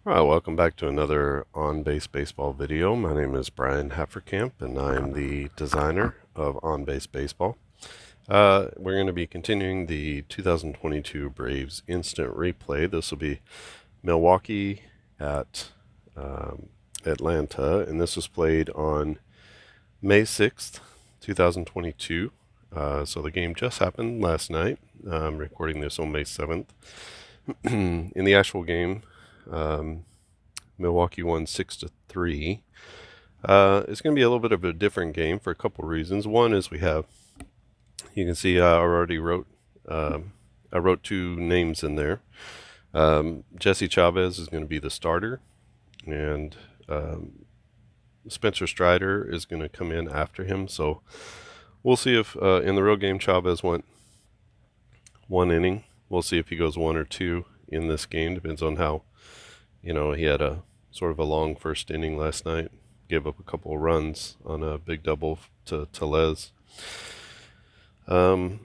All right, welcome back to another on-base baseball video. My name is Brian Hefferkamp, and I'm the designer of On-Base Baseball. We're going to be continuing the 2022 Braves Instant Replay. This will be Milwaukee at Atlanta, and this was played on May 6th, 2022. So the game just happened last night. I'm recording this on May 7th. In the actual game, Milwaukee won 6-3. It's going to be a little bit of a different game for a couple reasons. One is you can see I already wrote two names in there. Jesse Chavez is going to be the starter, and Spencer Strider is going to come in after him. So we'll see if in the real game Chavez went one inning. We'll see if he goes one or two in this game. Depends on how, he had a sort of a long first inning last night. Gave up a couple of runs on a big double to Les. So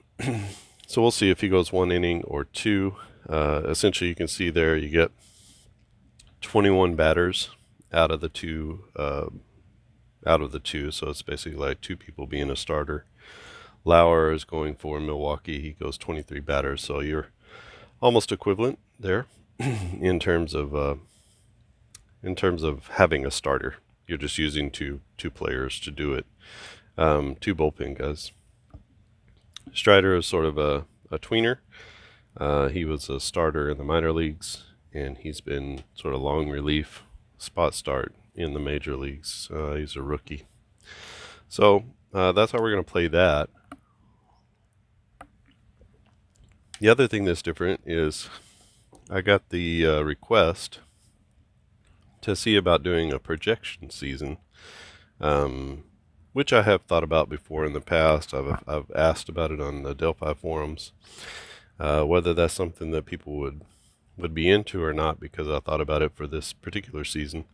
we'll see if he goes one inning or two. Essentially, you can see there you get 21 batters out of the two. So it's basically like two people being a starter. Lauer is going for Milwaukee. He goes 23 batters, so you're almost equivalent there in terms of having a starter. You're just using two players to do it. Two bullpen guys. Strider is sort of a tweener. He was a starter in the minor leagues, and he's been sort of long relief, spot start in the major leagues. He's a rookie. So that's how we're going to play that. The other thing that's different is I got the request to see about doing a projection season, which I have thought about before in the past. I've asked about it on the Delphi forums, whether that's something that people would be into or not, because I thought about it for this particular season.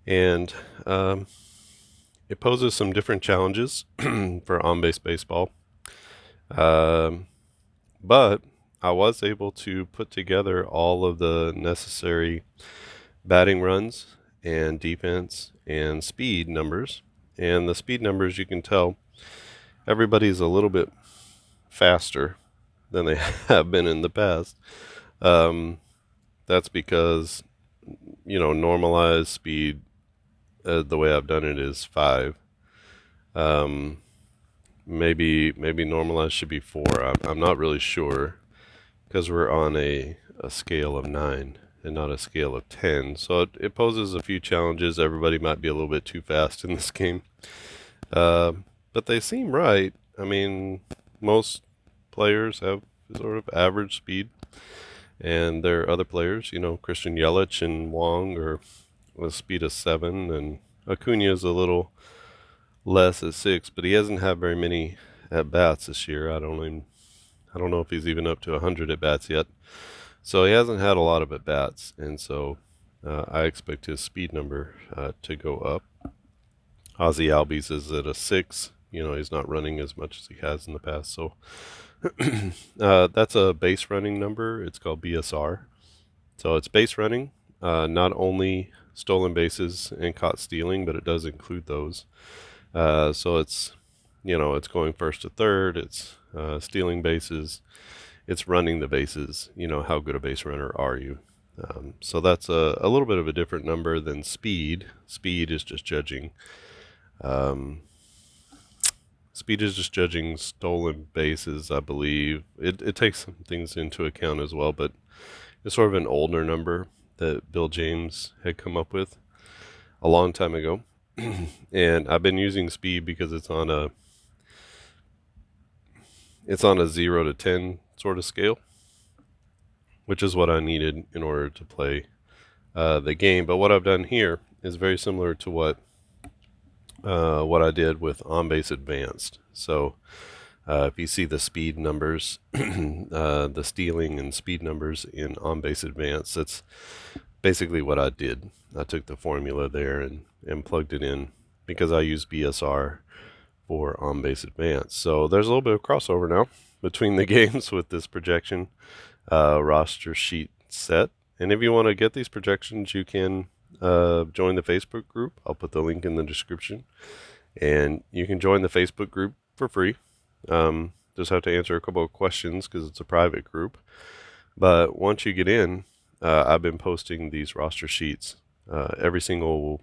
And it poses some different challenges for on-base baseball. But I was able to put together all of the necessary batting runs and defense and speed numbers. And the speed numbers, you can tell everybody's a little bit faster than they have been in the past. That's because, normalized speed, the way I've done it is 5. Maybe normalized should be 4. I'm not really sure, because we're on a scale of 9 and not a scale of 10. So it poses a few challenges. Everybody might be a little bit too fast in this game. But they seem right. I mean, most players have sort of average speed. And there are other players, Christian Yelich and Wong are with speed of 7. And Acuna is a little less at 6, but he hasn't had very many at-bats this year. I don't know if he's even up to 100 at-bats yet. So he hasn't had a lot of at-bats, and so I expect his speed number to go up. Ozzy Albies is at a 6. He's not running as much as he has in the past. So that's a base running number. It's called BSR. So it's base running, not only stolen bases and caught stealing, but it does include those. So it's going first to third. It's stealing bases. It's running the bases. How good a base runner are you? So that's a little bit of a different number than speed. Speed is just judging. Speed is just judging stolen bases, I believe. It takes some things into account as well, but it's sort of an older number that Bill James had come up with a long time ago. And I've been using speed because it's on a 0 to 10 sort of scale, which is what I needed in order to play the game. But what I've done here is very similar to what I did with on-base advanced. So if you see the speed numbers, the stealing and speed numbers in on-base advanced, that's basically what I did. I took the formula there and plugged it in, because I use BSR for on-base advance. So there's a little bit of crossover now between the games with this projection roster sheet set, And if you want to get these projections, you can join the Facebook group. I'll put the link in the description. And you can join the Facebook group for free. Just have to answer a couple of questions because it's a private group. But once you get in, I've been posting these roster sheets every single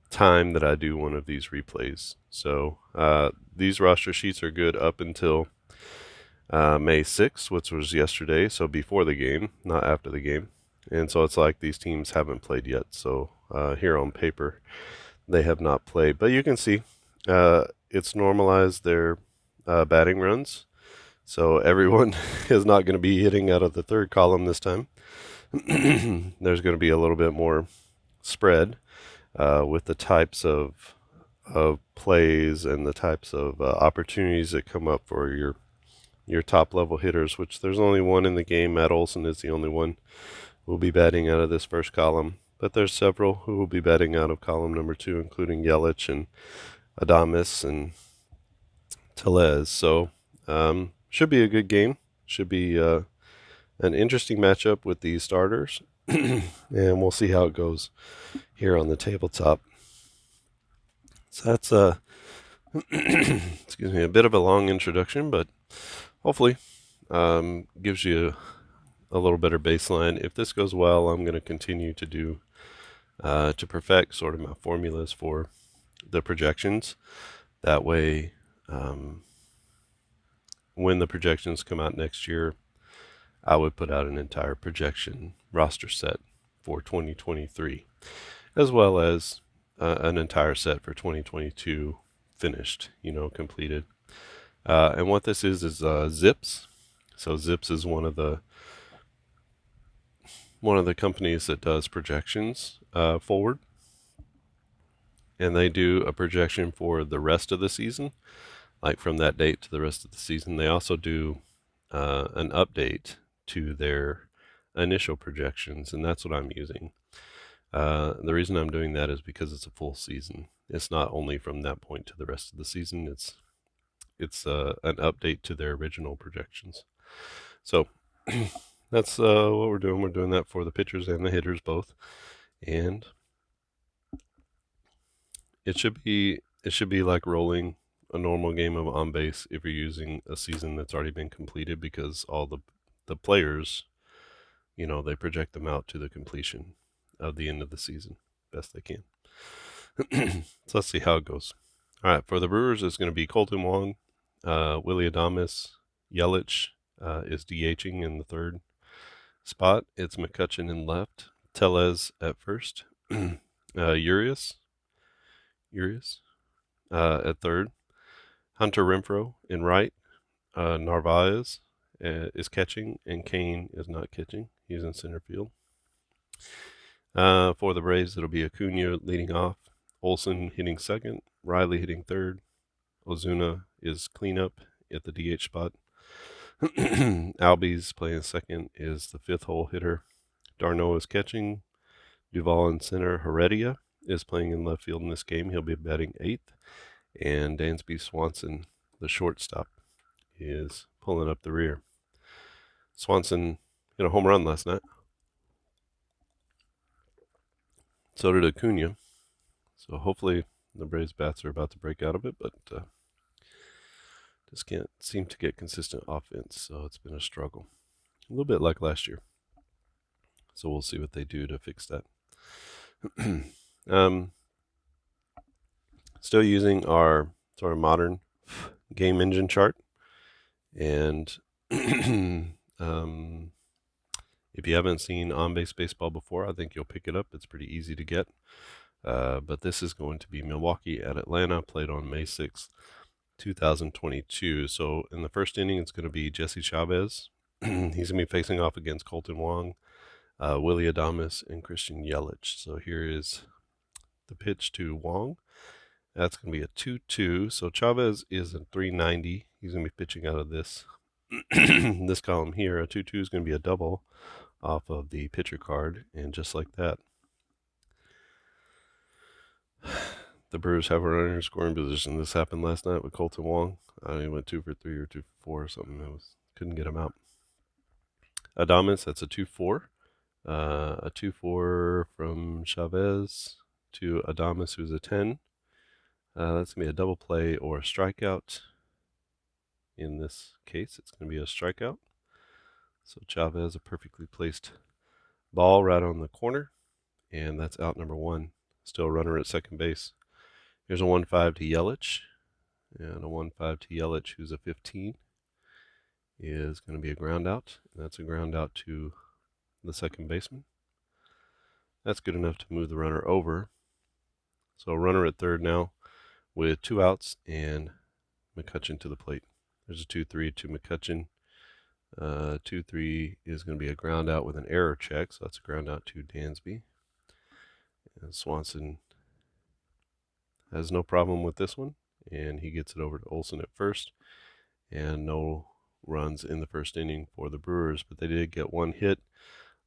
time that I do one of these replays. So these roster sheets are good up until May 6th, which was yesterday, so before the game, not after the game. And so it's like these teams haven't played yet. So here on paper, they have not played. But you can see it's normalized their batting runs. So everyone is not going to be hitting out of the third column this time. There's going to be a little bit more spread with the types of plays and the types of opportunities that come up for your top level hitters, which there's only one in the game. Matt Olson is the only one who will be batting out of this first column. But there's several who will be batting out of column number 2, including Yelich and Adames and Tellez. So should be a good game. Should be an interesting matchup with these starters. And we'll see how it goes here on the tabletop. So that's excuse me, a bit of a long introduction, but hopefully gives you a little better baseline. If this goes well, I'm going to continue to do to perfect sort of my formulas for the projections. That way, when the projections come out next year, I would put out an entire projection roster set for 2023, as well as an entire set for 2022 finished, completed. And what this is Zips. So Zips is one of the companies that does projections forward, and they do a projection for the rest of the season, like from that date to the rest of the season. They also do an update to their initial projections, and that's what I'm using. The reason I'm doing that is because it's a full season. It's not only from that point to the rest of the season. It's an update to their original projections. So that's what we're doing. We're doing that for the pitchers and the hitters both, and it should be like rolling a normal game of on base if you're using a season that's already been completed, because all the players, they project them out to the completion of the end of the season best they can. So let's see how it goes. All right, for the Brewers, it's going to be Colton Wong, Willie Adames, Yelich is DHing in the third spot. It's McCutchen in left, Tellez at first, Urias at third, Hunter Renfroe in right, Narvaez is catching, and Cain is not catching. He's in center field. For the Braves, it'll be Acuna leading off, Olson hitting second, Riley hitting third, Ozuna is cleanup at the DH spot. Albies playing second is the fifth hole hitter. Darno is catching. Duvall in center. Heredia is playing in left field in this game. He'll be batting eighth. And Dansby Swanson, the shortstop, is pulling up the rear. Swanson hit a home run last night. So did Acuna. So hopefully the Braves bats are about to break out of it, but just can't seem to get consistent offense, so it's been a struggle. A little bit like last year. So we'll see what they do to fix that. Still using our sort of modern game engine chart. And if you haven't seen on-base baseball before, I think you'll pick it up. It's pretty easy to get. But this is going to be Milwaukee at Atlanta, played on May 6th, 2022. So in the first inning, it's going to be Jesse Chavez. He's going to be facing off against Colton Wong, Willie Adames, and Christian Yelich. So here is the pitch to Wong. That's going to be a 2-2. So Chavez is a 390. He's going to be pitching out of this this column here. A 2-2 is going to be a double off of the pitcher card, and just like that, the Brewers have a runner in scoring position. This happened last night with Colton Wong. He went 2 for 3 or 2 for 4 or something. Couldn't get him out. Adames, that's a 2-4. A 2-4 from Chavez to Adames, who's a 10. That's going to be a double play or a strikeout. In this case, it's going to be a strikeout. So Chavez, a perfectly placed ball right on the corner, and that's out number 1. Still a runner at second base. Here's a 1-5 to Yelich, and a 1-5 to Yelich, who's a 15, is going to be a ground out. And that's a ground out to the second baseman. That's good enough to move the runner over. So a runner at third now with 2 outs and McCutchen to the plate. There's a 2-3 to McCutchen. 2-3 is going to be a ground out with an error check, so that's a ground out to Dansby. And Swanson has no problem with this one, and he gets it over to Olsen at first. And no runs in the first inning for the Brewers, but they did get 1 hit,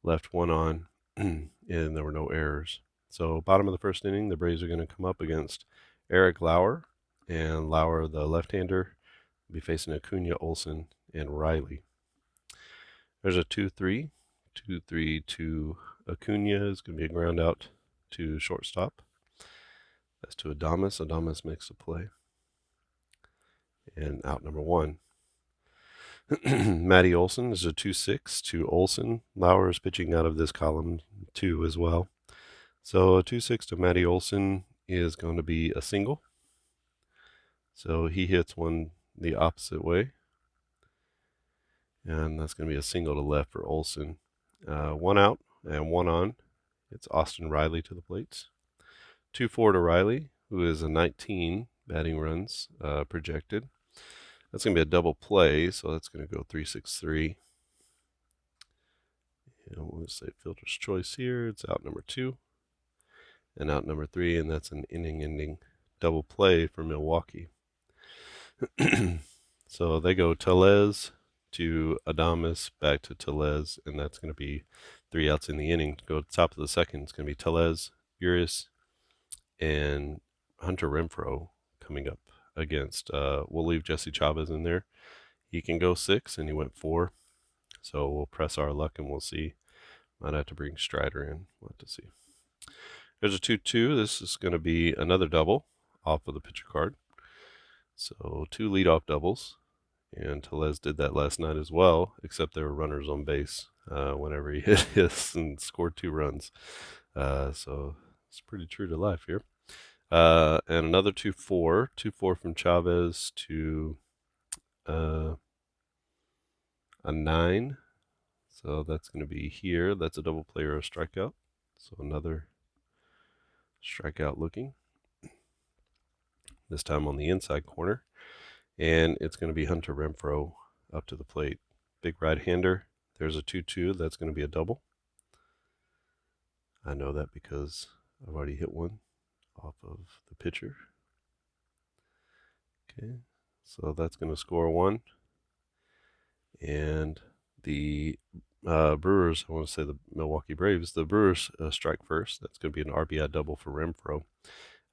left 1 on, and there were no errors. So bottom of the first inning, the Braves are going to come up against Eric Lauer, and Lauer, the left-hander, will be facing Acuna, Olsen, and Riley. There's a 2-3. 2-3 to Acuna is going to be a ground out to shortstop. That's to Adames. Adames makes the play. And out number 1. Matty Olson is a 2-6 to Olson. Lauer is pitching out of this column too as well. So a 2-6 to Matty Olson is going to be a single. So he hits one the opposite way. And that's going to be a single to left for Olson. 1 out and 1 on. It's Austin Riley to the plate. 2-4 to Riley, who is a 19 batting runs projected. That's going to be a double play, so that's going to go 3-6-3. And we'll say fielder's choice here. It's out number 2 and out number 3, and that's an inning-ending double play for Milwaukee. So they go Tellez to Adames, back to Tellez, and that's going to be 3 outs in the inning. To go to the top of the second, it's going to be Tellez, Urias, and Hunter Renfroe coming up against. We'll leave Jesse Chavez in there. He can go 6, and he went 4. So we'll press our luck, and we'll see. Might have to bring Strider in. We'll have to see. There's a 2-2. This is going to be another double off of the pitcher card. So 2 leadoff doubles. And Tellez did that last night as well, except there were runners on base whenever he hit his and scored 2 runs. So it's pretty true to life here. And another 2-4. 2-4 from Chavez to a 9. So that's going to be here. That's a double play or a strikeout. So another strikeout looking. This time on the inside corner. And it's going to be Hunter Renfroe up to the plate. Big right-hander. There's a 2-2. That's going to be a double. I know that because I've already hit one off of the pitcher. Okay, so that's going to score 1. And the Brewers, I want to say the Milwaukee Braves, the Brewers strike first. That's going to be an RBI double for Renfroe.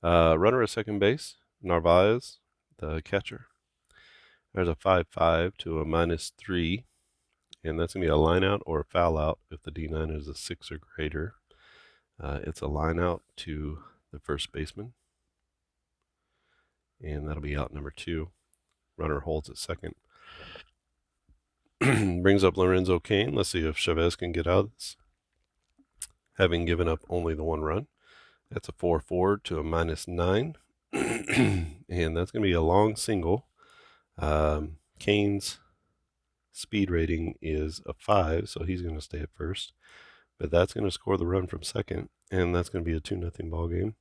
Runner at second base, Narvaez, the catcher. There's a 5-5 to a -3, and that's going to be a line out or a foul out if the D9 is a 6 or greater. It's a line out to the first baseman, and that'll be out number 2. Runner holds at second. Brings up Lorenzo Cain. Let's see if Chavez can get out of this, having given up only the 1 run. That's a 4-4 to a -9, and that's going to be a long single. Cain's speed rating is a 5, so he's going to stay at first. But that's going to score the run from second, and that's going to be a 2-0 ball game.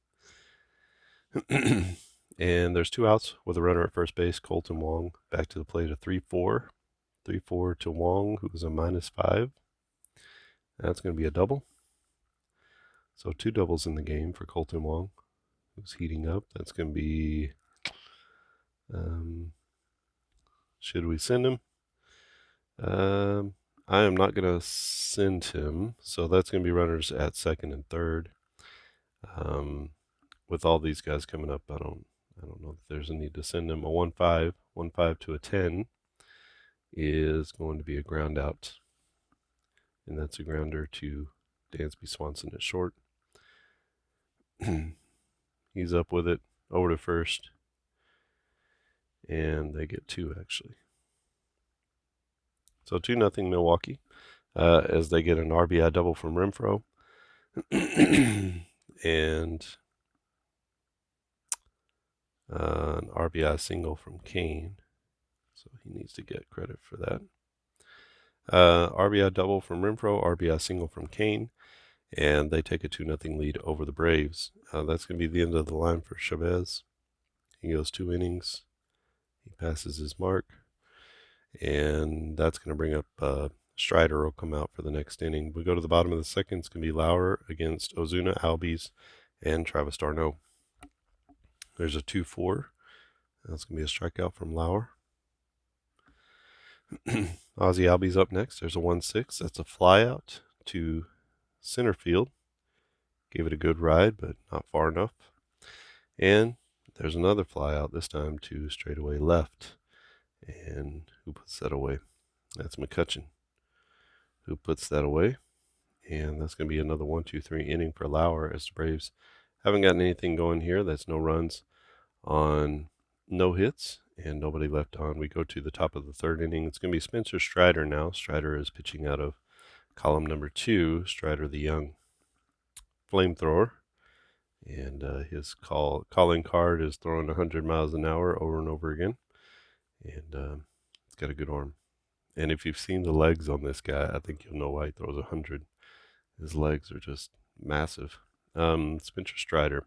And there's 2 outs with a runner at first base. Colton Wong back to the plate, a 3-4. 3-4 to Wong, who's a -5. That's going to be a double. So 2 doubles in the game for Colton Wong, who's heating up. That's going to be... should we send him? I am not going to send him, so that's going to be runners at second and third. With all these guys coming up, I don't know if there's a need to send him. A 1-5 to a 10 is going to be a ground out, and that's a grounder to Dansby Swanson at short. He's up with it over to first, and they get 2 actually. So 2-0 Milwaukee as they get an RBI double from Renfroe and an RBI single from Cain. So he needs to get credit for that. RBI double from Renfroe, RBI single from Cain, and they take a 2-0 lead over the Braves. That's going to be the end of the line for Chavez. He goes 2 innings. He passes his mark, and that's going to bring up Strider will come out for the next inning. We go to the bottom of the second. It's going to be Lauer against Ozuna, Albies, and Travis d'Arnaud. There's a 2-4. That's going to be a strikeout from Lauer. Ozzy Albies up next. There's a 1-6. That's a flyout to center field. Gave it a good ride, but not far enough. And there's another flyout, this time to straightaway left. And who puts that away? That's McCutchen who puts that away. And that's going to be another 1-2-3 inning for Lauer as the Braves haven't gotten anything going here. That's no runs on no hits and nobody left on. We go to the top of the third inning. It's going to be Spencer Strider now. Strider is pitching out of column number 2. Strider, the young flamethrower. And his calling card is throwing 100 miles an hour over and over again. And he's got a good arm. And if you've seen the legs on this guy, I think you'll know why he throws 100. His legs are just massive. Spencer Strider.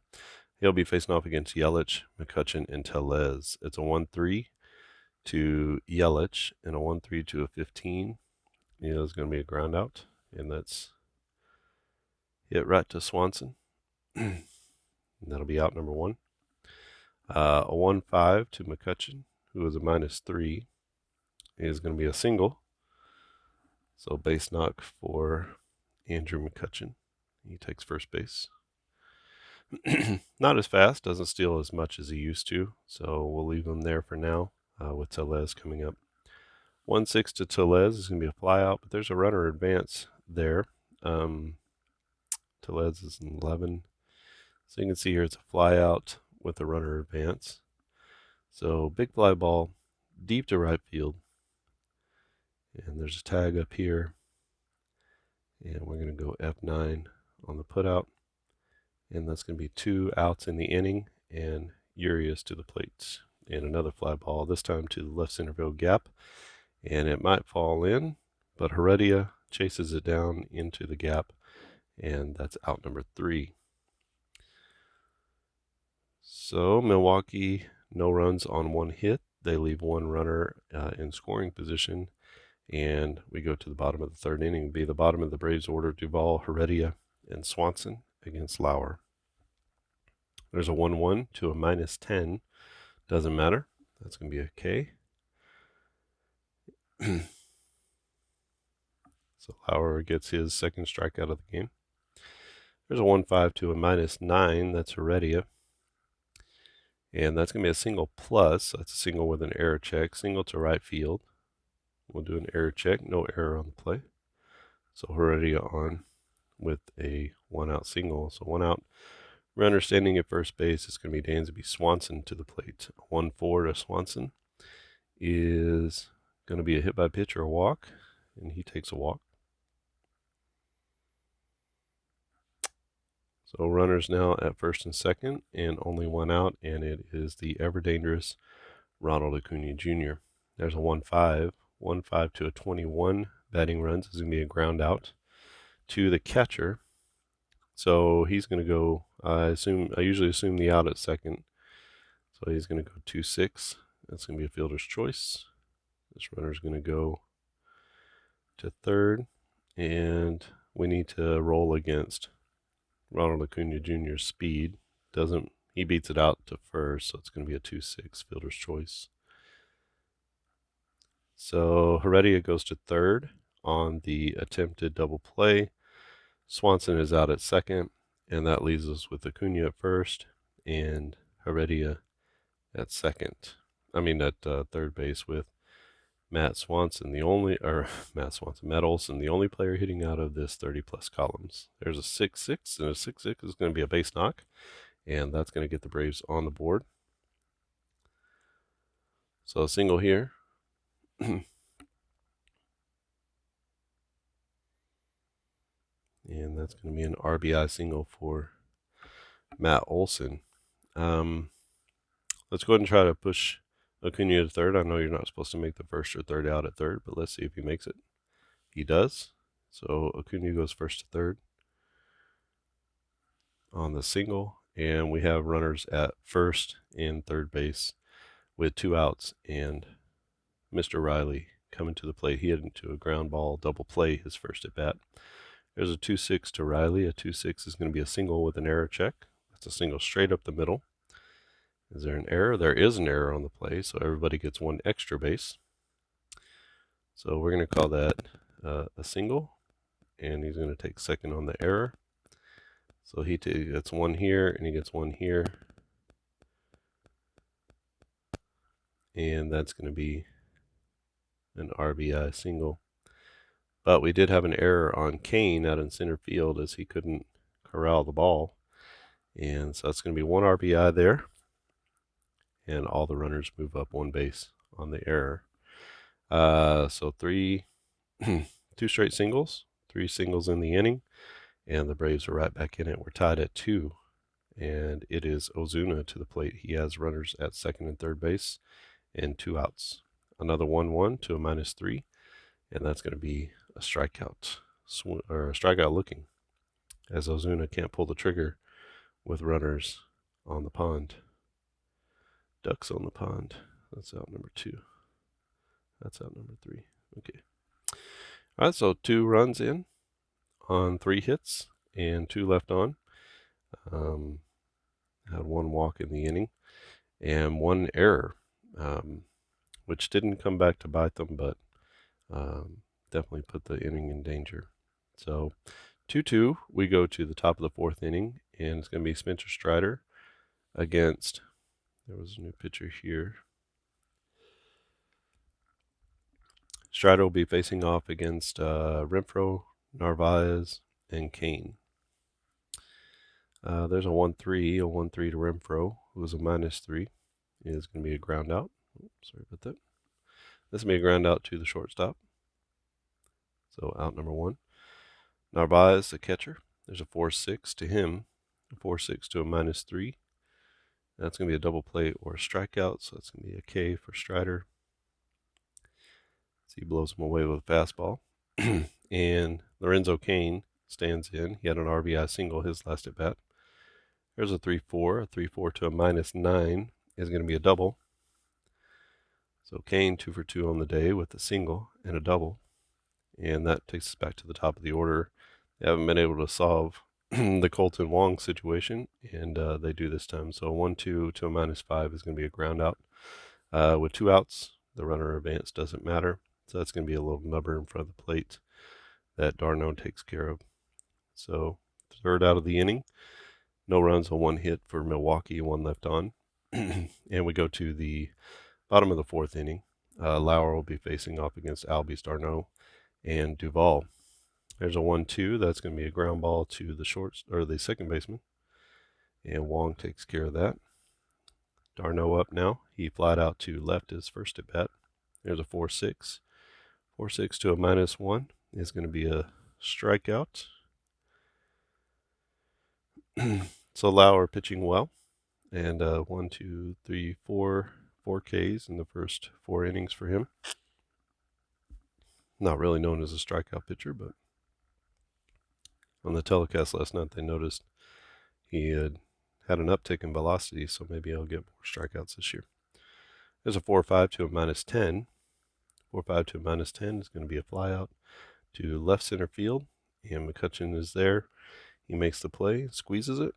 He'll be facing off against Yelich, McCutchen, and Tellez. It's a 1-3 to Yelich and a 1-3 to a 15. It's going to be a ground out, and that's hit right to Swanson. And that'll be out number 1. A 1-5 to McCutchen, who is a -3. Is going to be a single. So base knock for Andrew McCutchen. He takes first base. Not as fast, doesn't steal as much as he used to, so we'll leave him there for now with Tellez coming up. 1-6 to Tellez is going to be a flyout, but there's a runner advance there. Tellez is an 11. So you can see here it's a flyout with a runner advance. So big fly ball deep to right field. And there's a tag up here. And we're going to go F9 on the putout. And that's going to be 2 outs in the inning. And Urias to the plate. And another fly ball, this time to the left center field gap. And it might fall in, but Heredia chases it down into the gap. And that's out number 3. So Milwaukee, no runs on 1 hit. They leave 1 runner in scoring position. And we go to the bottom of the third inning. It'll be the bottom of the Braves order: Duvall, Heredia, and Swanson against Lauer. There's a 1-1 to a -10. Doesn't matter. That's going to be a K. So Lauer gets his second strikeout of the game. There's a 1-5 to a -9. That's Heredia. And that's going to be a single plus. That's a single with an error check. Single to right field. We'll do an error check. No error on the play. So Heredia on with a 1-out single. So 1 out. Runner standing at first base. It's going to be Dansby Swanson to the plate. 1-4 to Swanson is going to be a hit by pitch or a walk. And he takes a walk. So runners now at first and second, and only 1 out, and it is the ever-dangerous Ronald Acuna Jr. There's a 1-5 to a 21 batting runs. This is going to be a ground out to the catcher. So he's going to go, I usually assume the out at second. So he's going to go 2-6. That's going to be a fielder's choice. This runner's going to go to third, and we need to roll against Ronald Acuna Jr.'s speed. He beats it out to first, so it's going to be a 2-6 fielder's choice. So Heredia goes to third on the attempted double play. Swanson is out at second, and that leaves us with Acuna at first and Heredia at third base with Matt Olson, the only player hitting out of this 30-plus columns. There's a 6-6, and a 6-6 is going to be a base knock, and that's going to get the Braves on the board. So a single here. And that's going to be an RBI single for Matt Olson. Let's go ahead and try to push Acuna to third. I know you're not supposed to make the first or third out at third, but let's see if he makes it. He does. So Acuna goes first to third on the single, and we have runners at first and third base with 2 outs, and Mr. Riley coming to the plate. He hit into a ground ball double play his first at bat. There's a 2-6 to Riley. A 2-6 is going to be a single with an error check. That's a single straight up the middle. Is there an error? There is an error on the play, so everybody gets 1 extra base. So we're going to call that a single, and he's going to take second on the error. So he gets 1 here, and he gets 1 here. And that's going to be an RBI single. But we did have an error on Cain out in center field as he couldn't corral the ball. And so that's going to be 1 RBI there. And all the runners move up 1 base on the error. So 2 straight singles, 3 singles in the inning, and the Braves are right back in it. We're tied at 2, and it is Ozuna to the plate. He has runners at second and third base and 2 outs. Another 1-1 to a -3, and that's going to be a strikeout, or a strikeout looking, as Ozuna can't pull the trigger with runners on the pond. Ducks on the pond. That's out number 2. That's out number 3. Okay. All right, so 2 runs in on 3 hits and 2 left on. Had 1 walk in the inning and 1 error, which didn't come back to bite them, but definitely put the inning in danger. So 2-2, we go to the top of the 4th inning, and it's going to be Spencer Strider against, there was a new pitcher here. Strider will be facing off against Renfroe, Narvaez, and Cain. There's a 1-3 to Renfroe, who was a -3. It is going to be a ground out. Sorry about that. This will be a ground out to the shortstop. So out number 1. Narvaez, the catcher. There's a 4-6 to him. A 4-6 to a -3. That's going to be a double play or a strikeout, so that's going to be a K for Strider. So he blows him away with a fastball. And Lorenzo Cain stands in. He had an RBI single his last at bat. There's a 3-4. A 3-4 to a -9 is going to be a double. So Cain 2 for 2 on the day with a single and a double. And that takes us back to the top of the order. They haven't been able to solve the Colton Wong situation, and they do this time. So 1-2 to a -5 is going to be a ground out. With 2 outs, the runner advance doesn't matter. So that's going to be a little nubber in front of the plate that d'Arnaud takes care of. So 3rd out of the inning. No runs on 1 hit for Milwaukee, 1 left on. And we go to the bottom of the 4th inning. Lauer will be facing off against Albies, d'Arnaud, and Duvall. There's a 1-2. That's going to be a ground ball to the second baseman. And Wong takes care of that. d'Arnaud up now. He flied out to left his first at bat. There's a 4-6. 4-6 to a -1 is going to be a strikeout. So Lauer pitching well. And 1, 2, 3, 4 Ks in the first 4 innings for him. Not really known as a strikeout pitcher, but on the telecast last night they noticed he had an uptick in velocity, so maybe he'll get more strikeouts this year. There's a 4-5 to a -10. 4-5 to a -10 is going to be a flyout to left center field, and McCutcheon is there. He makes the play, squeezes it,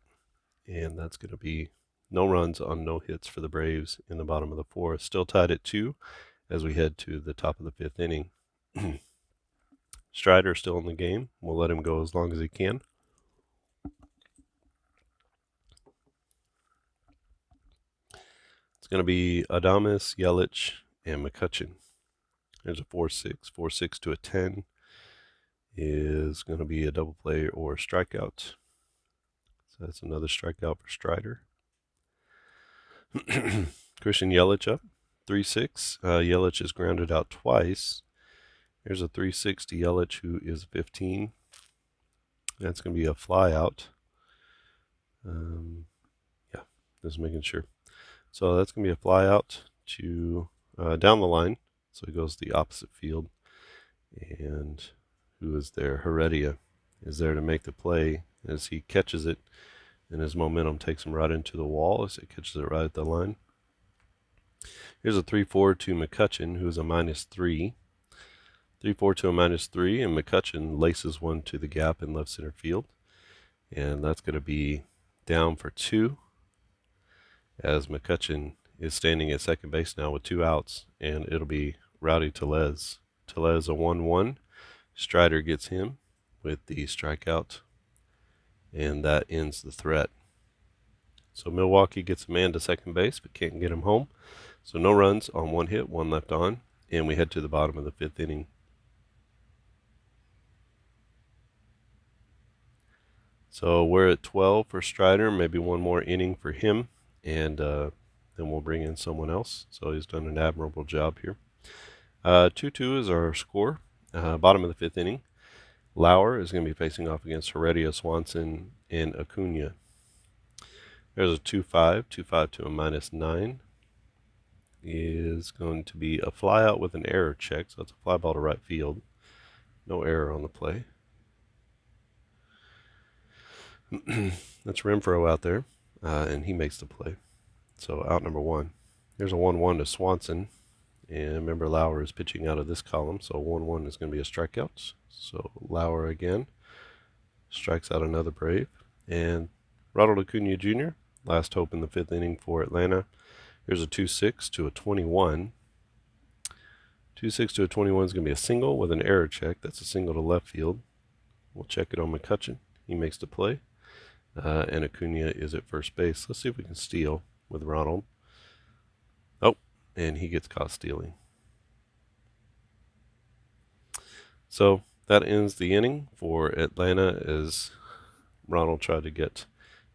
and that's going to be no runs on no hits for the Braves in the bottom of the 4th. Still tied at 2 as we head to the top of the 5th inning. Strider still in the game. We'll let him go as long as he can. It's going to be Adames, Yelich, and McCutcheon. There's a 4-6. 4-6 to a 10 is going to be a double play or a strikeout. So that's another strikeout for Strider. Christian Yelich up, 3-6. Yelich is grounded out twice. Here's a 3-6 to Yelich, who is 15. That's going to be a fly out. Yeah, just making sure. So that's going to be a fly out to down the line. So he goes to the opposite field. And who is there? Heredia is there to make the play as he catches it. And his momentum takes him right into the wall as it catches it right at the line. Here's a 3-4 to McCutchen, who is a -3. 3-4 to a -3, and McCutchen laces one to the gap in left center field. And that's going to be down for 2, as McCutchen is standing at second base now with 2 outs, and it'll be Rowdy Tellez. Tellez a 1-1. Strider gets him with the strikeout, and that ends the threat. So Milwaukee gets a man to second base, but can't get him home. So no runs on 1 hit, 1 left on, and we head to the bottom of the 5th inning. So we're at 12 for Strider, maybe 1 more inning for him, and then we'll bring in someone else. So he's done an admirable job here. 2-2 is our score. Bottom of the 5th inning. Lauer is going to be facing off against Heredia, Swanson, and Acuna. There's a 2-5. 2-5 to a -9 is going to be a fly out with an error check. So it's a fly ball to right field. No error on the play. That's Renfroe out there, and he makes the play. So out number 1. There's a 1-1 to Swanson. And remember, Lauer is pitching out of this column, so 1-1 is going to be a strikeout. So Lauer again strikes out another Brave. And Ronald Acuna Jr., last hope in the 5th inning for Atlanta. Here's a 2-6 to a 21. 2-6 to a 21 is going to be a single with an error check. That's a single to left field. We'll check it on McCutchen. He makes the play. And Acuna is at first base. Let's see if we can steal with Ronald. Oh, and he gets caught stealing. So that ends the inning for Atlanta as Ronald tried to get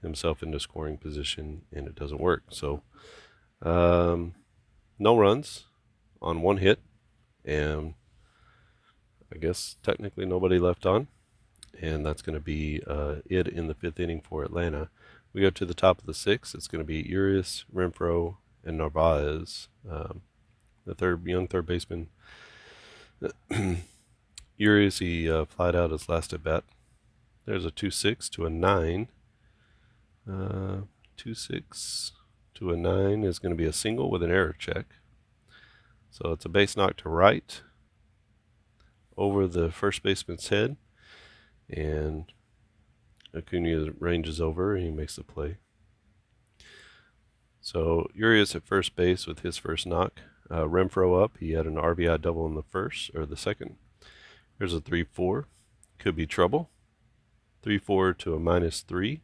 himself into scoring position and it doesn't work. So no runs on 1 hit, and I guess technically nobody left on, and that's going to be it in the 5th inning for Atlanta. We go to the top of the 6th. It's going to be Urias, Renfroe, and Narvaez, the young third baseman. Urias, he flied out his last at bat. There's a 2-6 to a 9. 2-6 to a 9 is going to be a single with an error check. So it's a base knock to right over the first baseman's head, and Acuna ranges over and he makes the play. So Urias at first base with his first knock. Renfroe up. He had an RBI double in the first or the second. There's a 3-4. Could be trouble. 3-4 to a -3.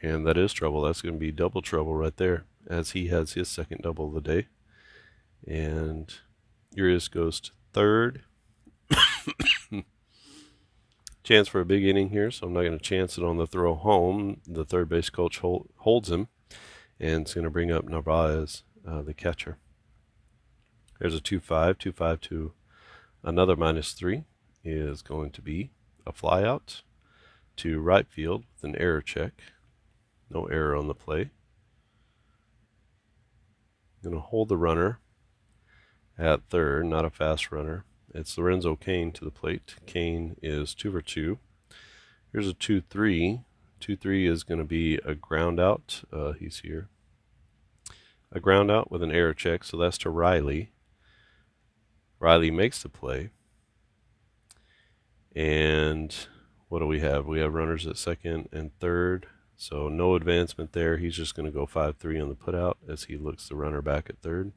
And that is trouble. That's going to be double trouble right there, as he has his second double of the day. And Urias goes to third. Chance for a big inning here, so I'm not going to chance it on the throw home. The third base coach holds him, and it's going to bring up Narvaez, the catcher. There's a 2-5. 2-5 to another -3 is going to be a fly out to right field with an error check. No error on the play. Going to hold the runner at third, not a fast runner. It's Lorenzo Cain to the plate. Cain is 2 for 2. Here's a 2-3. 2-3 is going to be a ground out. He's here. A ground out with an error check, so that's to Riley. Riley makes the play. And what do we have? We have runners at second and third. So no advancement there. He's just going to go 5-3 on the putout as he looks the runner back at third.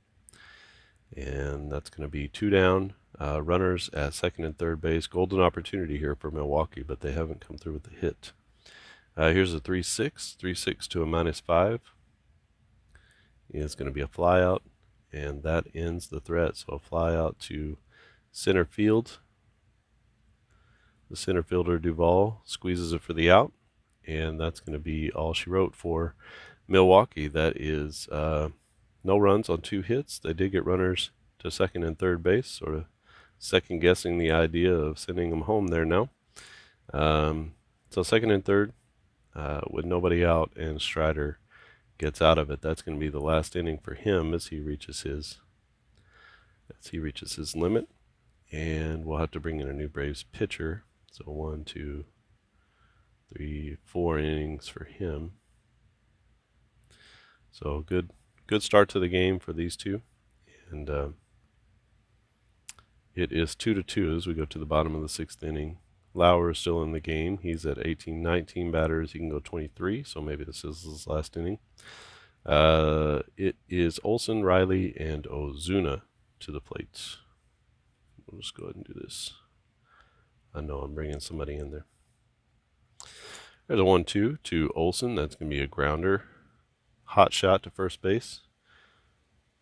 And that's going to be 2 down. Runners at second and third base. Golden opportunity here for Milwaukee, but they haven't come through with the hit. Here's a 3-6. 3-6 to a -5. It's going to be a fly out. and that ends the threat. So a fly out to center field. The center fielder Duvall squeezes it for the out, and that's going to be all she wrote for Milwaukee. That is no runs on 2 hits. They did get runners to second and third base, sort of second guessing the idea of sending them home there now. So second and third with nobody out, and Strider gets out of it. That's going to be the last inning for him as he reaches his limit, and we'll have to bring in a new Braves pitcher. So 1, 2, 3, 4 innings for him. So good start to the game for these two, and it is 2-2 as we go to the bottom of the 6th inning. Lauer is still in the game. He's at 18-19 batters. He can go 23, so maybe this is his last inning. It is Olson, Riley, and Ozuna to the plate. We'll just go ahead and do this. I know I'm bringing somebody in there. There's a 1-2 to Olson. That's going to be a grounder. Hot shot to first base.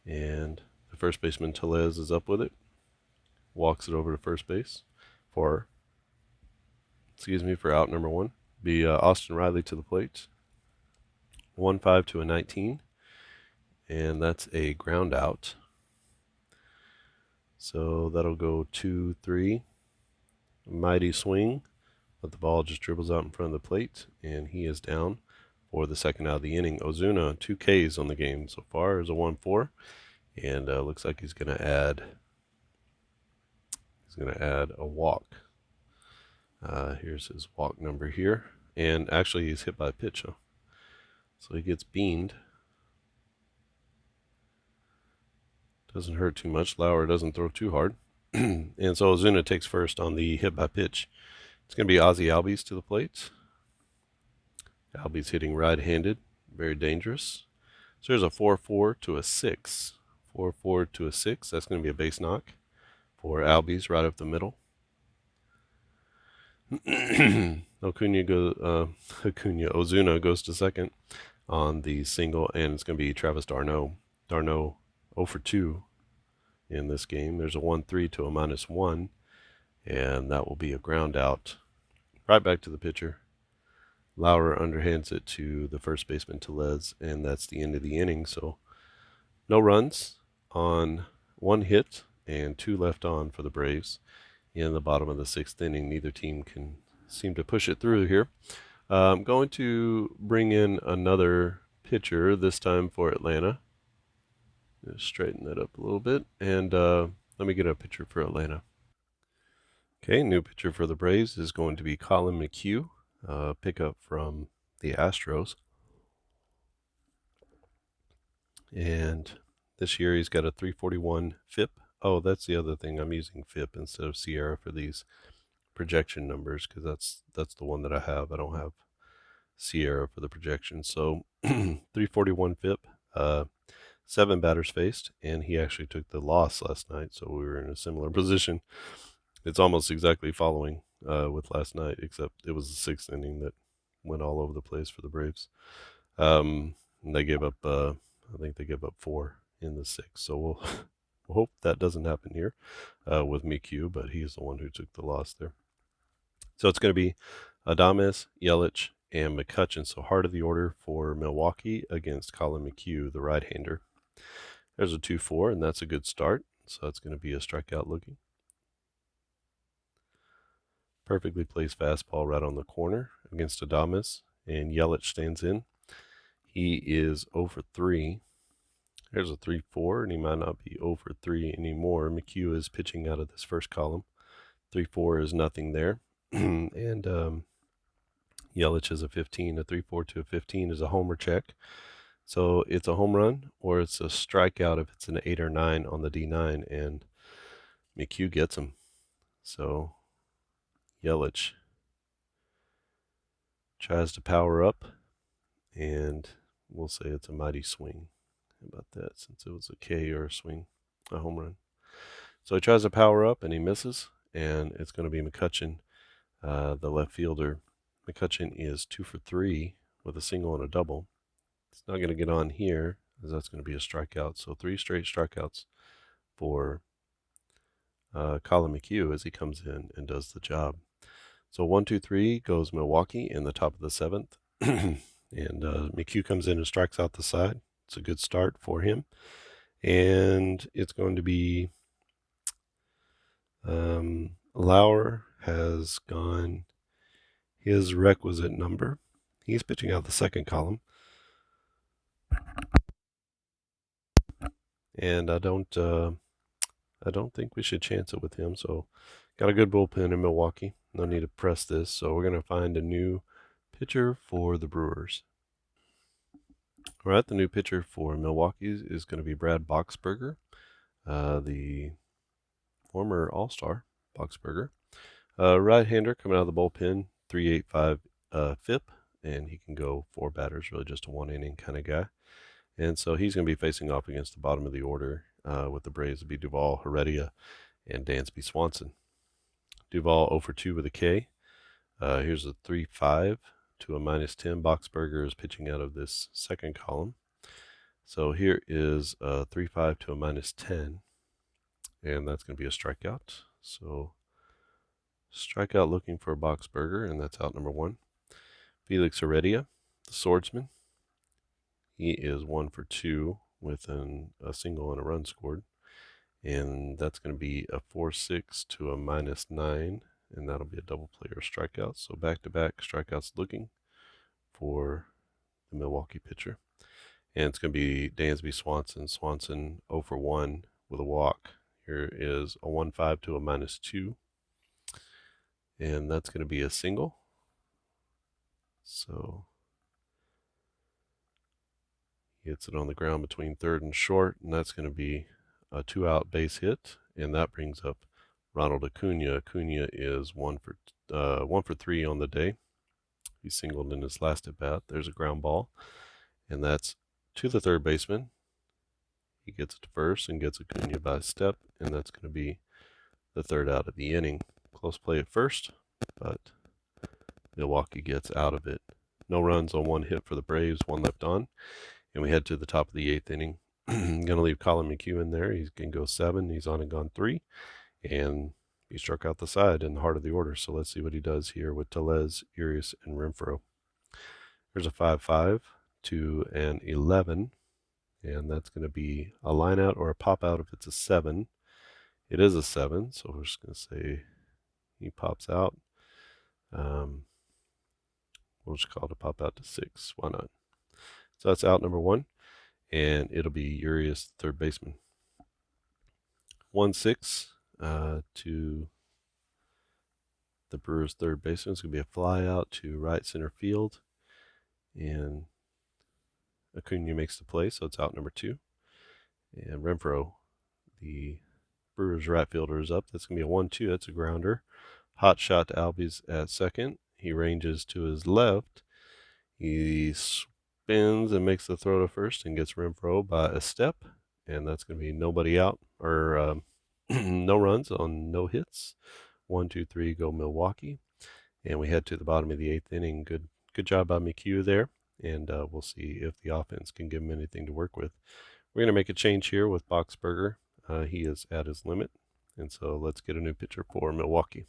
And the first baseman, Tellez, is up with it. Walks it over to first base for out number 1. Be Austin Riley to the plate. 1-5 to a 19. And that's a ground out. So that'll go 2-3. Mighty swing, but the ball just dribbles out in front of the plate, and he is down for the second out of the inning. Ozuna, 2 Ks on the game so far, is a 1-4, and looks like he's going to add a walk. Here's his walk number here, and actually he's hit by a pitch, so he gets beamed. Doesn't hurt too much. Lauer doesn't throw too hard. And so Ozuna takes first on the hit by pitch. It's going to be Ozzy Albies to the plate. Albies hitting right-handed, very dangerous. So there's a 4-4 to a 6. 4-4 to a 6. That's going to be a base knock for Albies right up the middle. Ozuna goes to second on the single, and it's going to be Travis d'Arnaud. d'Arnaud 0 for 2 in this game. There's a 1-3 to a -1, and that will be a ground out. Right back to the pitcher. Lauer underhands it to the first baseman, Tellez, and that's the end of the inning. So no runs on 1 hit and 2 left on for the Braves in the bottom of the 6th inning. Neither team can seem to push it through here. I'm going to bring in another pitcher, this time for Atlanta. Just straighten that up a little bit, and let me get a pitcher for Atlanta. Okay, new pitcher for the Braves is going to be Colin Mchugh, pickup from the Astros. And this year he's got a 341 FIP. Oh, that's the other thing. I'm using FIP instead of Sierra for these projection numbers, because that's the one that I have. I don't have Sierra for the projection. So 341 FIP. 7 batters faced, and he actually took the loss last night, so we were in a similar position. It's almost exactly following with last night, except it was the 6th inning that went all over the place for the Braves. And they gave up, I think they gave up 4 in the 6th, so we'll hope that doesn't happen here with Mchugh, but he's the one who took the loss there. So it's going to be Adames, Yelich, and McCutchen. So heart of the order for Milwaukee against Colin Mchugh, the right-hander. There's a 2-4, and that's a good start. So that's going to be a strikeout looking. Perfectly placed fastball right on the corner against Adames, and Yelich stands in. He is 0 for 3. There's a 3-4, and he might not be 0 for 3 anymore. Mchugh is pitching out of this first column. 3-4 is nothing there. And Yelich is a 15. A 3-4 to a 15 is a homer check. So it's a home run or it's a strikeout if it's an 8 or 9 on the D9, and Mchugh gets him. So Yelich tries to power up, and we'll say it's a mighty swing. How about that, since it was a K or a swing, a home run. So he tries to power up, and he misses, and it's going to be McCutchen, the left fielder. McCutchen is 2 for 3 with a single and a double. It's not going to get on here. as that's going to be a strikeout. So 3 straight strikeouts for Colin Mchugh as he comes in and does the job. So 1, 2, 3 goes Milwaukee in the top of the 7th. And Mchugh comes in and strikes out the side. It's a good start for him. And it's going to be Lauer has gone his requisite number. He's pitching out the second column. And I don't think we should chance it with him. So got a good bullpen in Milwaukee. No need to press this. So we're going to find a new pitcher for the Brewers. All right, the new pitcher for Milwaukee is going to be Brad Boxberger, the former All-Star Boxberger. Right-hander coming out of the bullpen, 3.85 FIP, and he can go 4 batters, really just a 1-inning kind of guy. And so he's going to be facing off against the bottom of the order with the Braves to be Duvall, Heredia, and Dansby Swanson. Duvall 0 for 2 with a K. Here's a 3.5 to a -10. Boxberger is pitching out of this second column. So here is a 3.5 to a -10, and that's going to be a strikeout. So strikeout looking for a Boxberger, and that's out number 1. Felix Heredia, the swordsman. He is 1 for 2 with a single and a run scored. And that's going to be a 4.6 to a -9, and that'll be a double play or strikeout. So back-to-back strikeouts looking for the Milwaukee pitcher. And it's going to be Dansby Swanson. Swanson 0 for 1 with a walk. Here is a 1.5 to a -2. And that's going to be a single. So he hits it on the ground between third and short, and that's going to be a 2-out base hit, and that brings up Ronald Acuna. Acuna is 1 for 3 on the day. He singled in his last at bat. There's a ground ball, and that's to the third baseman. He gets it to first and gets Acuna by a step, and that's going to be the 3rd out of the inning. Close play at first, but Milwaukee gets out of it. No runs on 1 hit for the Braves, 1 left on, and we head to the top of the 8th inning. I'm going to leave Colin Mchugh in there. He can go 7. He's on and gone 3. And he struck out the side in the heart of the order. So let's see what he does here with Tellez, Urias, and Renfroe. There's a 5.5 to an 11. And that's going to be a line out or a pop out if it's a 7. It is a 7. So we're just going to say he pops out. We'll just call it a pop out to 6. Why not? So that's out number 1. And it'll be Urias, third baseman. 1.6 to the Brewers' third baseman. It's going to be a fly out to right center field. And Acuna makes the play, so it's out number 2. And Renfroe, the Brewers' right fielder, is up. That's going to be a 1-2. That's a grounder. Hot shot to Albies at second. He ranges to his left. He spins and makes the throw to first and gets Renfroe by a step, and that's going to be nobody out, or no runs on no hits. 1, 2, 3 go Milwaukee, and we head to the bottom of the 8th inning. Good job by Mchugh there, and we'll see if the offense can give him anything to work with. We're going to make a change here with Boxberger. He is at his limit, and so let's get a new pitcher for Milwaukee.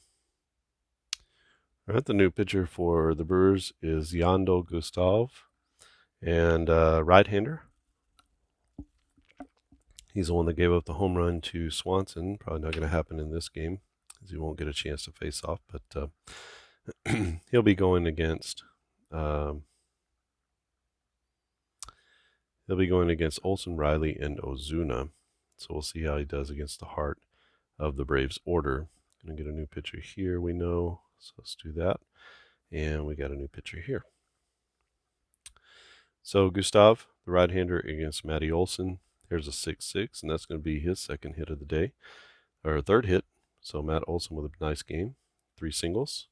All right, the new pitcher for the Brewers is Yandel Gustav. And right-hander. He's the one that gave up the home run to Swanson. Probably not going to happen in this game, because he won't get a chance to face off. But he'll be going against Olsen, Riley, and Ozuna. So we'll see how he does against the heart of the Braves order. Going to get a new pitcher here, we know. So let's do that. And we got a new pitcher here. So Gustav, the right-hander against Matty Olson. Here's a 6.6, and that's going to be his second hit of the day, or third hit. So Matt Olson with a nice game, 3 singles,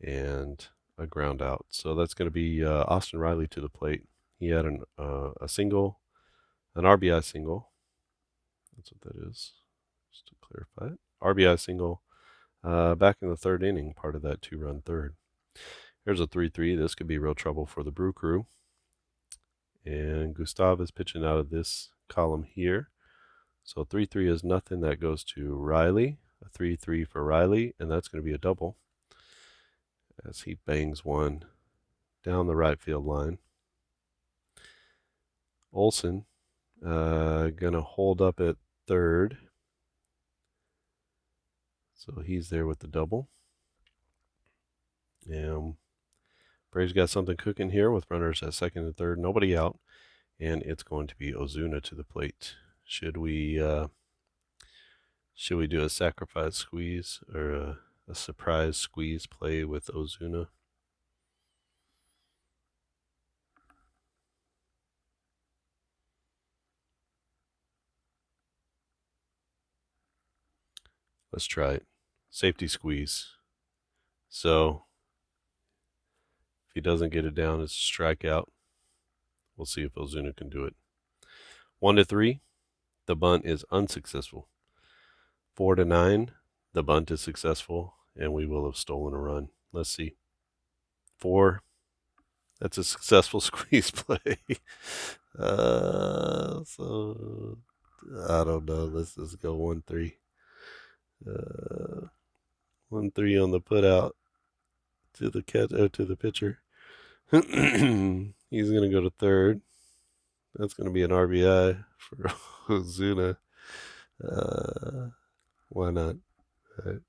and a ground out. So that's going to be Austin Riley to the plate. He had a single, an RBI single. That's what that is, just to clarify it. RBI single back in the 3rd inning, part of that 2-run third. Here's a 3-3. This could be real trouble for the Brew Crew. And Gustav is pitching out of this column here. So 3-3 is nothing. That goes to Riley. A 3-3 for Riley, and that's going to be a double as he bangs one down the right field line. Olson going to hold up at third. So he's there with the double. And Braves got something cooking here with runners at second and third, nobody out, and it's going to be Ozuna to the plate. Should we do a sacrifice squeeze or a surprise squeeze play with Ozuna? Let's try it. Safety squeeze. So if he doesn't get it down, it's a strikeout. We'll see if Ozuna can do it. 1-3, the bunt is unsuccessful. 4-9, the bunt is successful, and we will have stolen a run. Let's see. 4. That's a successful squeeze play. So I don't know. Let's just go 1-3. 1-3 on the put out to the to the pitcher. He's gonna go to third. That's gonna be an RBI for Ozuna. Why not? Right.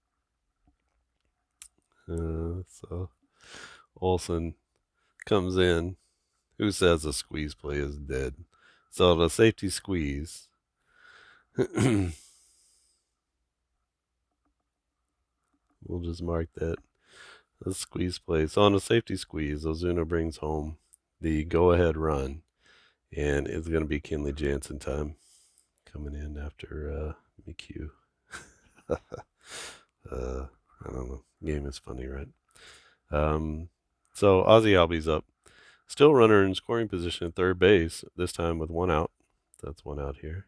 So Olson comes in. Who says a squeeze play is dead? So the safety squeeze. We'll just mark that. The squeeze play. So on a safety squeeze, Ozuna brings home the go-ahead run, and it's going to be Kenley Jansen time coming in after Mchugh. I don't know. Game is funny, right? So Ozzy Albies up. Still runner in scoring position at third base, this time with one out. That's one out here.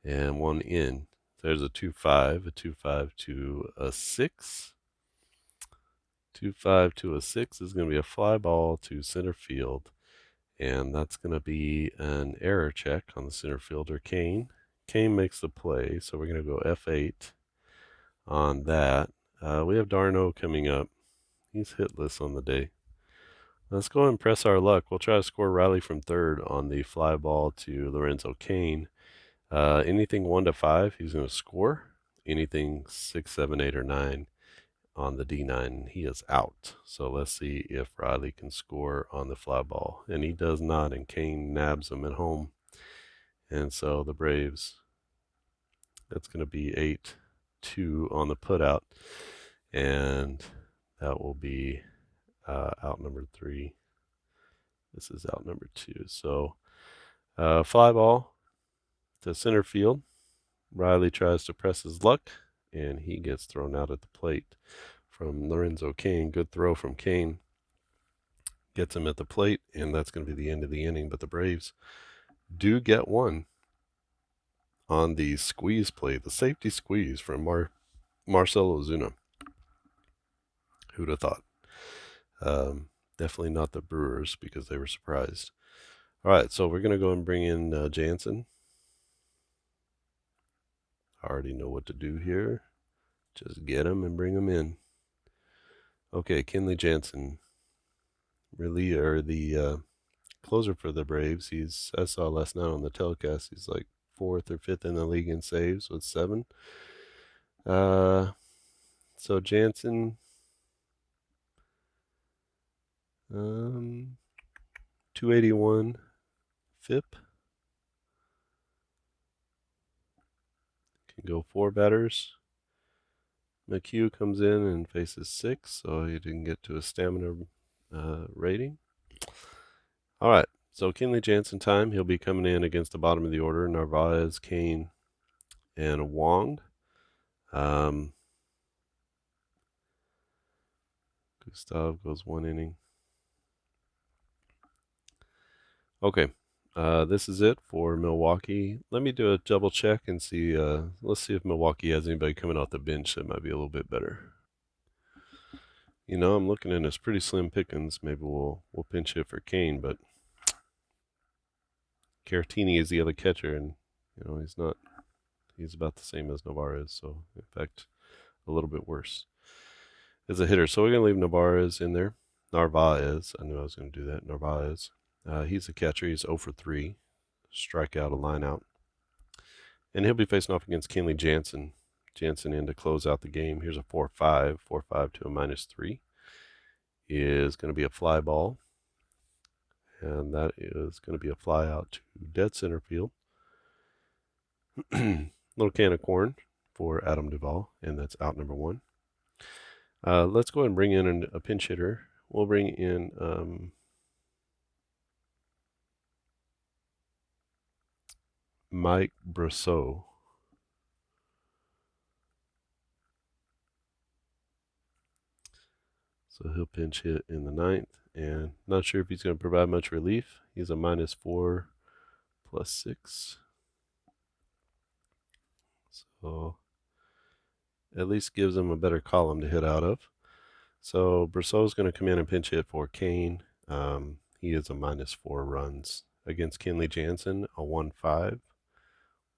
And one in. There's a 2-5, a 2-5 to a 6. 2-5 to a 6 is going to be a fly ball to center field. And that's going to be an error check on the center fielder, Cain. Cain makes the play, so we're going to go F8 on that. We have Darno coming up. He's hitless on the day. Let's go and press our luck. We'll try to score Riley from third on the fly ball to Lorenzo Cain. Anything 1-5, he's going to score. Anything 6, 7, 8, or 9 on the D9, he is out. So let's see if Riley can score on the fly ball. And he does not, and Cain nabs him at home. And so the Braves, that's going to be 8-2 on the putout. And that will be out number 3. This is out number 2. So fly ball to center field. Riley tries to press his luck, and he gets thrown out at the plate from Lorenzo Cain. Good throw from Cain. Gets him at the plate, and that's going to be the end of the inning. But the Braves do get one on the squeeze play, the safety squeeze from Marcell Ozuna. Who'd have thought? Definitely not the Brewers because they were surprised. All right, so we're going to go and bring in Jansen. I already know what to do here. Just get him and him in. Okay, Kenley Jansen, the closer for the Braves. I saw last night on the telecast, he's like 4th or 5th in the league in saves with 7. So Jansen, 281 FIP. Can go 4 batters. Mchugh comes in and faces 6, so he didn't get to a stamina rating. All right, so Kenley Jansen time. He'll be coming in against the bottom of the order, Narvaez, Cain, and Wong. Gustav goes 1 inning. Okay, this is it for Milwaukee. Let me do a double check and see. Let's see if Milwaukee has anybody coming off the bench that might be a little bit better. You know, I'm looking and it's pretty slim pickings. Maybe we'll pinch hit for Cain, but Caratini is the other catcher, and he's about the same as Narvaez, so in fact, a little bit worse as a hitter. So we're going to leave Narvaez in there. Narvaez, I knew I was going to do that. Narvaez. He's a catcher. He's 0 for 3. Strikeout, a line out. And he'll be facing off against Kenley Jansen. Jansen in to close out the game. Here's a 4-5. 4-5 to a -3 is going to be a fly ball. And that is going to be a fly out to dead center field. Little can of corn for Adam Duvall, and that's out number 1. Let's go ahead and bring in a pinch hitter. We'll bring in Mike Brosseau. So he'll pinch hit in the 9th, and not sure if he's going to provide much relief. He's a -4 +6. So at least gives him a better column to hit out of. So Brosseau's going to come in and pinch hit for Cain. He is a -4 runs against Kenley Jansen, a 1-5.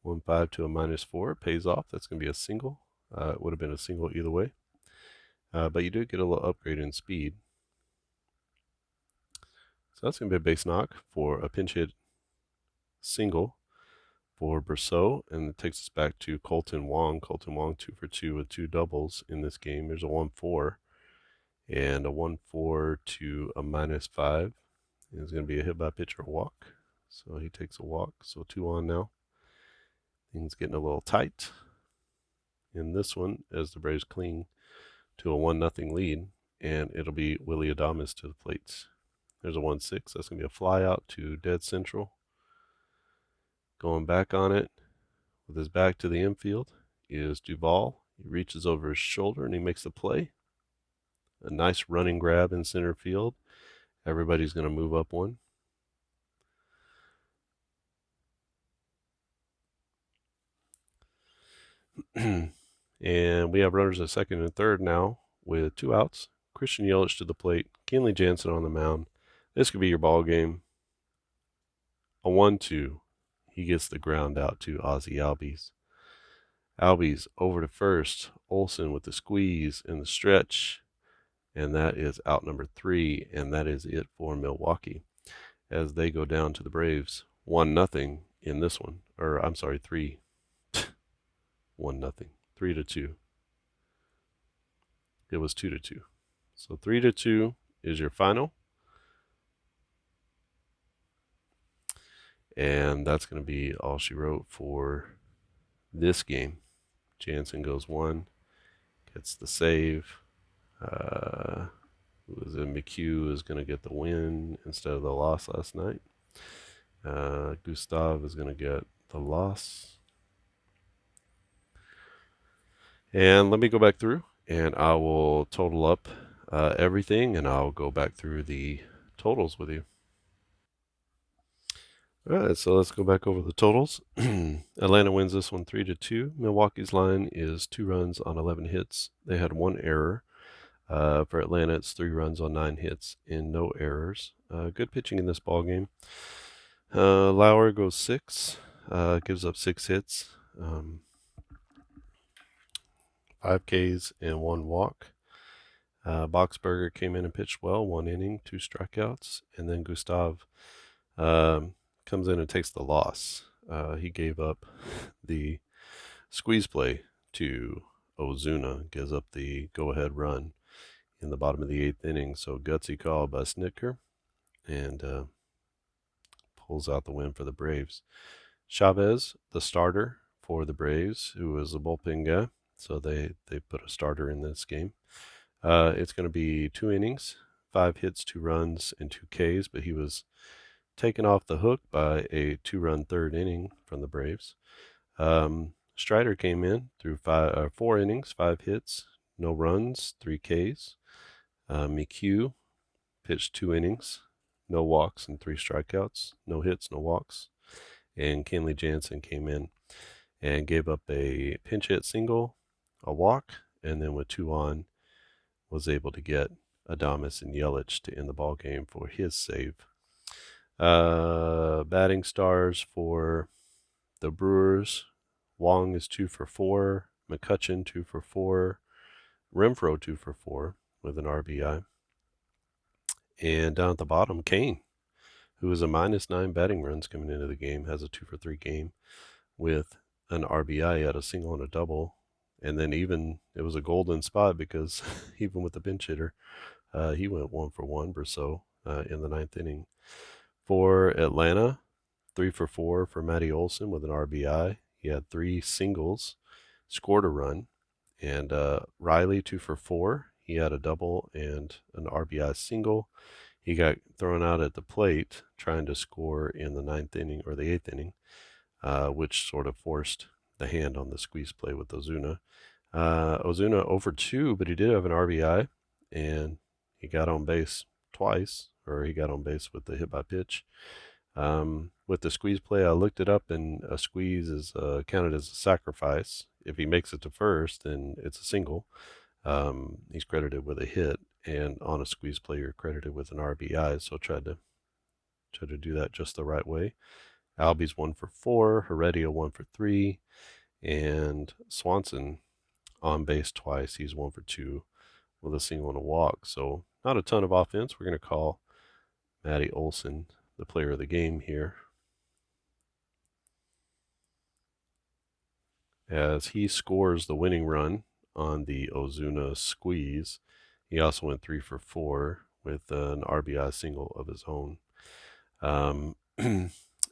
1-5 to a -4 pays off. That's going to be a single. It would have been a single either way. But you do get a little upgrade in speed. So that's going to be a base knock for a pinch hit single for Brosseau, and it takes us back to Colton Wong. Colton Wong 2 for 2 with 2 doubles in this game. There's a 1-4 and a 1-4 to a -5. It's going to be a hit by pitch or a walk. So he takes a walk. So 2 on now. Things getting a little tight in this one as the Braves cling to a 1-0 lead, and it'll be Willy Adames to the plate. There's a 1-6. That's going to be a fly out to dead central. Going back on it with his back to the infield is Duvall. He reaches over his shoulder and he makes the play. A nice running grab in center field. Everybody's going to move up one. And we have runners at second and third now with 2 outs. Christian Yelich to the plate. Kenley Jansen on the mound. This could be your ball game. A 1-2. He gets the ground out to Ozzie Albies. Albies over to first. Olsen with the squeeze in the stretch. And that is out number 3. And that is it for Milwaukee as they go down to the Braves. 1-0 in this one. Or, I'm sorry, 3. 1-0. 3-2. It was 2-2. So 3-2 is your final. And that's going to be all she wrote for this game. Jansen goes 1, gets the save. Mchugh is going to get the win instead of the loss last night. Gustav is going to get the loss. And let me go back through, and I will total up everything, and I'll go back through the totals with you. All right, so let's go back over the totals. Atlanta wins this one 3-2. Milwaukee's line is 2 runs on 11 hits. They had 1 error. For Atlanta, it's 3 runs on 9 hits and no errors. Good pitching in this ball game. Lauer goes 6, gives up 6 hits, 5 Ks and 1 walk. Boxberger came in and pitched well, 1 inning, 2 strikeouts, and then Gustav comes in and takes the loss. He gave up the squeeze play to Ozuna, gives up the go-ahead run in the bottom of the 8th inning. So gutsy call by Snitker, and pulls out the win for the Braves. Chavez, the starter for the Braves, who was a bullpen guy. So they put a starter in this game. It's going to be 2 innings, 5 hits, 2 runs, and 2 Ks, but he was taken off the hook by a 2-run 3rd inning from the Braves. Strider came in through 4 innings, 5 hits, no runs, 3 Ks. Mchugh pitched 2 innings, no walks and 3 strikeouts, no hits, no walks. And Kenley Jansen came in and gave up a pinch hit single, a walk, and then with 2 on, was able to get Adames and Yelich to end the ball game for his save. Batting stars for the Brewers. Wong is 2 for 4. McCutcheon 2 for 4. Renfroe 2 for 4 with an RBI. And down at the bottom, Cain, who is a -9 batting runs coming into the game, has a 2 for 3 game with an RBI at a single and a double. And then even it was a golden spot because even with the pinch hitter, he went 1 for 1 Brosseau in the ninth inning. For Atlanta, 3 for 4 for Matty Olson with an RBI. He had 3 singles, scored a run. And Riley, 2 for 4. He had a double and an RBI single. He got thrown out at the plate trying to score in the ninth inning or the eighth inning, which sort of forced the hand on the squeeze play with Ozuna. Ozuna 0 for 2, but he did have an RBI, and he got on base twice, or he got on base with the hit by pitch. With the squeeze play, I looked it up, and a squeeze is counted as a sacrifice. If he makes it to first, then it's a single. He's credited with a hit, and on a squeeze play, you're credited with an RBI. So tried to do that just the right way. Albie's 1 for 4, Heredia 1 for 3, and Swanson on base twice. He's 1 for 2 with a single and a walk. So not a ton of offense. We're going to call Matty Olson the player of the game here, as he scores the winning run on the Ozuna squeeze. He also went 3 for 4 with an RBI single of his own.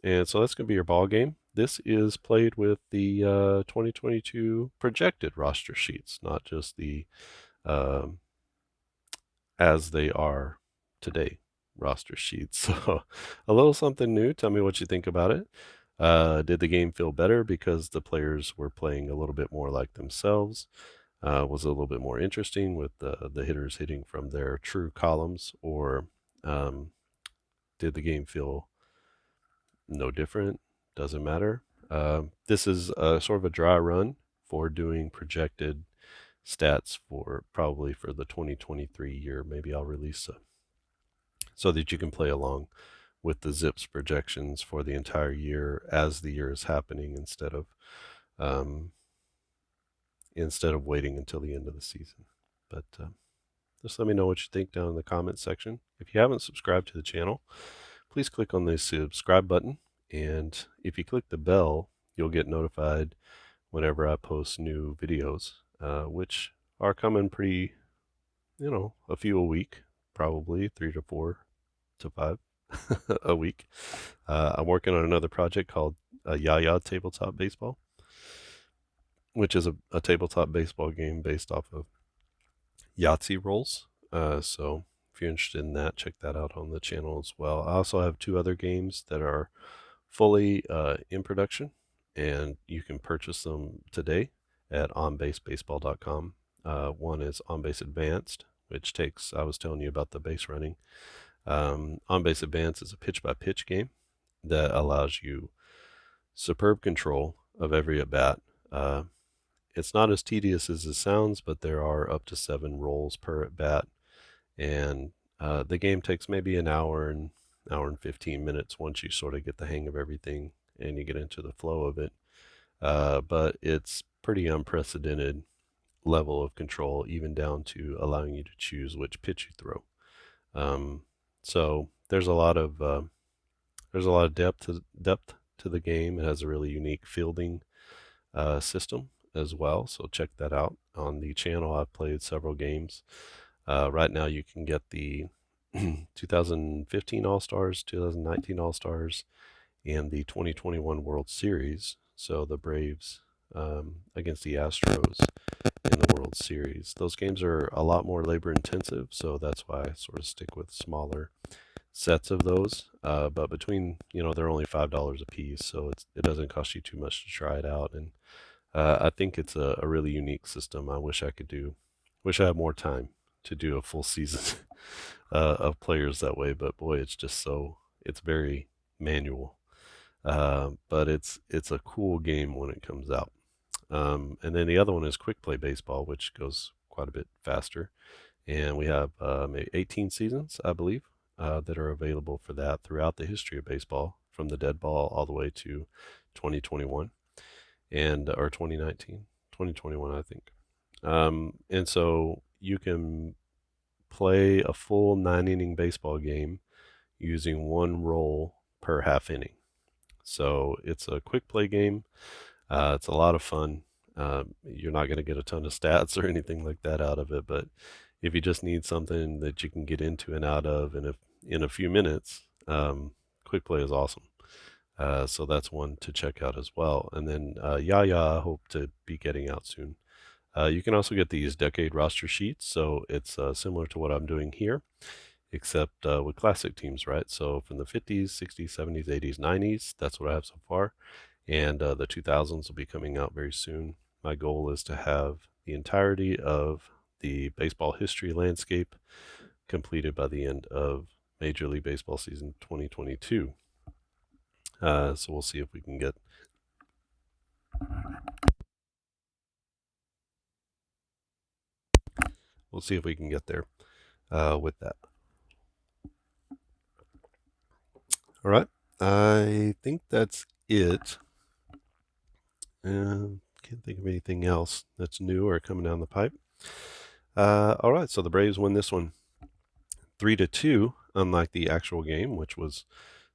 And so that's going to be your ball game. This is played with the 2022 projected roster sheets, not just the as they are today roster sheets. So a little something new. Tell me what you think about it. Did the game feel better because the players were playing a little bit more like themselves? Was it a little bit more interesting with the hitters hitting from their true columns, or did the game feel no different? Doesn't matter. This is sort of a dry run for doing projected stats for probably for the 2023 year. Maybe I'll release so that you can play along with the Zips projections for the entire year as the year is happening, instead of waiting until the end of the season. But just let me know what you think down in the comments section. If you haven't subscribed to the channel, please click on the subscribe button, and if you click the bell, you'll get notified whenever I post new videos, which are coming pretty, a few a week, probably 3 to 4 to 5 a week. I'm working on another project called Yaya Tabletop Baseball, which is a tabletop baseball game based off of Yahtzee rolls. So if you're interested in that, check that out on the channel as well. I also have 2 other games that are fully in production, and you can purchase them today at onbasebaseball.com. One is On Base Advanced, which takes, I was telling you about the base running. On Base Advanced is a pitch-by-pitch game that allows you superb control of every at-bat. It's not as tedious as it sounds, but there are up to 7 rolls per at-bat, and the game takes maybe an hour and 15 minutes once you sort of get the hang of everything and you get into the flow of it. But it's pretty unprecedented level of control, even down to allowing you to choose which pitch you throw. So there's a lot of depth to the game. It has a really unique fielding system as well, so check that out on the channel. I've played several games. Right now you can get the 2015 All-Stars, 2019 All-Stars, and the 2021 World Series. So the Braves against the Astros in the World Series. Those games are a lot more labor intensive, so that's why I sort of stick with smaller sets of those. But between, they're only $5 a piece, so it doesn't cost you too much to try it out. And I think it's a really unique system. I wish I had more time to do a full season of players that way, but boy, it's very manual. But it's a cool game when it comes out. And then the other one is Quick Play Baseball, which goes quite a bit faster. And we have maybe 18 seasons, I believe. that are available for that throughout the history of baseball, from the dead ball all the way to 2021 and or 2019, 2021, I think. And so you can play a full 9 inning baseball game using one roll per half inning. So it's a quick play game. It's a lot of fun. You're not going to get a ton of stats or anything like that out of it, but if you just need something that you can get into and out of in a few minutes, quick play is awesome. So that's one to check out as well. And then Yaya, I hope to be getting out soon. You can also get these decade roster sheets, so it's similar to what I'm doing here, except with classic teams, right? So from the 50s, 60s, 70s, 80s, 90s, that's what I have so far. And the 2000s will be coming out very soon. My goal is to have the entirety of the baseball history landscape completed by the end of Major League Baseball season 2022. So we'll see if we can get there with that. All right, I think that's it. Can't think of anything else that's new or coming down the pipe. All right, so the Braves win this one 3-2, unlike the actual game, which was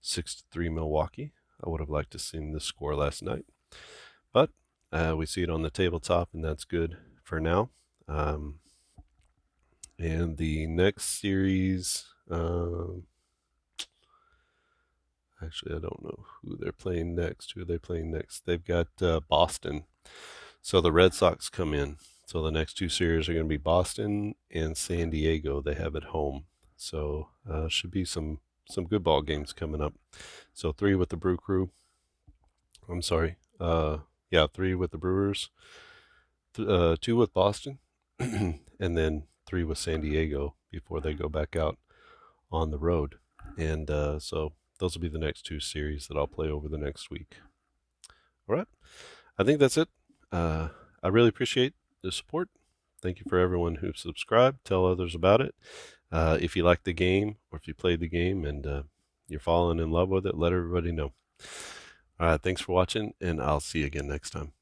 6-3 Milwaukee. I would have liked to seen this score last night, but we see it on the tabletop, and that's good for now. And the next series, actually, I don't know who they're playing next. Who are they playing next? They've got Boston. So the Red Sox come in. So the next two series are going to be Boston and San Diego. They have at home. So should be some good ball games coming up. So 3 with the Brew Crew. I'm sorry. 3 with the Brewers. 2 with Boston. And then 3 with San Diego before they go back out on the road. And so those will be the next 2 series that I'll play over the next week. All right. I think that's it. I really appreciate the support. Thank you for everyone who subscribed. Tell others about it. If you like the game or if you played the game and you're falling in love with it, let everybody know. All right. Thanks for watching, and I'll see you again next time.